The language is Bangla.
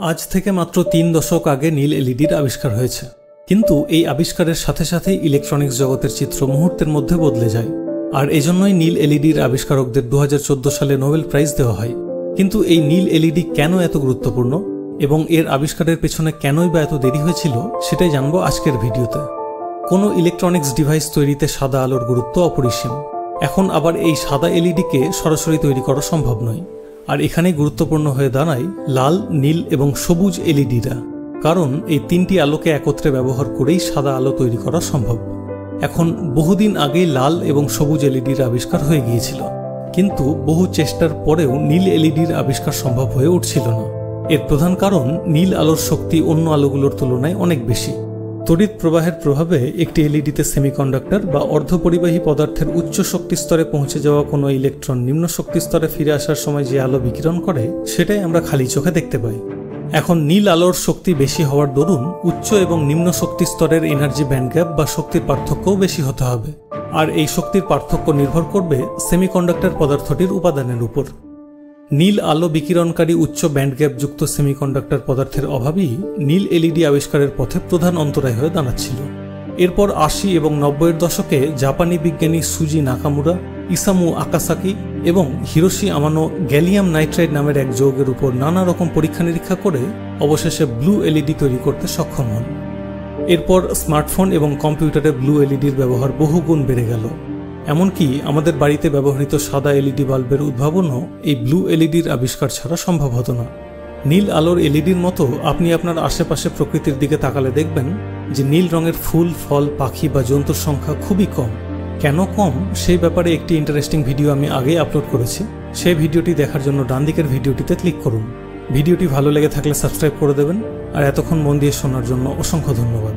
আজ থেকে মাত্র ৩ দশক আগে নীল এলইডির আবিষ্কার হয়েছে, কিন্তু এই আবিষ্কারের সাথে সাথে ইলেকট্রনিক্স জগতের চিত্র মুহূর্তের মধ্যে বদলে যায়। আর এজন্যই নীল এলইডির আবিষ্কারকদের 2014 সালে নোবেল প্রাইজ দেওয়া হয়। কিন্তু এই নীল এলইডি কেন এত গুরুত্বপূর্ণ এবং এর আবিষ্কারের পেছনে কেনই বা এত দেরি হয়েছিল, সেটাই জানবো আজকের ভিডিওতে। কোনো ইলেকট্রনিক্স ডিভাইস তৈরিতে সাদা আলোর গুরুত্ব অপরিসীম। এখন আবার এই সাদা এলইডিকে সরাসরি তৈরি করা সম্ভব নয়, আর এখানেই গুরুত্বপূর্ণ হয়ে দাঁড়ায় লাল, নীল এবং সবুজ এলইডিরা। কারণ এই তিনটি আলোকে একত্রে ব্যবহার করেই সাদা আলো তৈরি করা সম্ভব। এখন বহুদিন আগেই লাল এবং সবুজ এলইডির আবিষ্কার হয়ে গিয়েছিল, কিন্তু বহু চেষ্টার পরেও নীল এলইডির আবিষ্কার সম্ভব হয়ে উঠছিল না। এর প্রধান কারণ নীল আলোর শক্তি অন্য আলোগুলোর তুলনায় অনেক বেশি। তড়িৎ প্রবাহের প্রভাবে একটি এলইডিতে সেমিকন্ডাক্টর বা অর্ধপরিবাহী পদার্থের উচ্চ শক্তি স্তরে পৌঁছে যাওয়া কোনো ইলেকট্রন নিম্ন শক্তি স্তরে ফিরে আসার সময় যে আলো বিকিরণ করে, সেটাই আমরা খালি চোখে দেখতে পাই। এখন নীল আলোর শক্তি বেশি হওয়ার দরুন উচ্চ এবং নিম্ন শক্তি স্তরের এনার্জি ব্যান্ড গ্যাপ বা শক্তির পার্থক্যও বেশি হতে হবে। আর এই শক্তির পার্থক্য নির্ভর করবে সেমিকন্ডাক্টর পদার্থটির উপাদানের উপর। নীল আলো বিকিরণকারী উচ্চ ব্যান্ডগ্যাপ যুক্ত সেমিকন্ডাক্টর পদার্থের অভাবই নীল এলইডি আবিষ্কারের পথে প্রধান অন্তরায় হয়ে দাঁড়াচ্ছিল। এরপর 80 এবং 90-এর দশকে জাপানি বিজ্ঞানী সুজি নাকামুরা, ইসামু আকাসাকি এবং হিরোশি আমানো গ্যালিয়াম নাইট্রাইড নামের এক যৌগের উপর নানা রকম পরীক্ষা নিরীক্ষা করে অবশেষে ব্লু এলইডি তৈরি করতে সক্ষম হন। এরপর স্মার্টফোন এবং কম্পিউটারে ব্লু এলইডির ব্যবহার বহুগুণ বেড়ে গেল। এমনকি আমাদের বাড়িতে ব্যবহৃত সাদা এলইডি বাল্বের উদ্ভাবনও এই ব্লু এলইডির আবিষ্কার ছাড়া সম্ভব হতো না। নীল আলোর এলইডির মতো আপনি আপনার আশেপাশে প্রকৃতির দিকে তাকালে দেখবেন যে নীল রঙের ফুল, ফল, পাখি বা জন্তুর সংখ্যা খুবই কম। কেন কম, সেই ব্যাপারে একটি ইন্টারেস্টিং ভিডিও আমি আগেই আপলোড করেছি। সেই ভিডিওটি দেখার জন্য ডান দিকের ভিডিওটিতে ক্লিক করুন। ভিডিওটি ভালো লেগে থাকলে সাবস্ক্রাইব করে দেবেন। আর এতক্ষণ মন দিয়ে শোনার জন্য অসংখ্য ধন্যবাদ।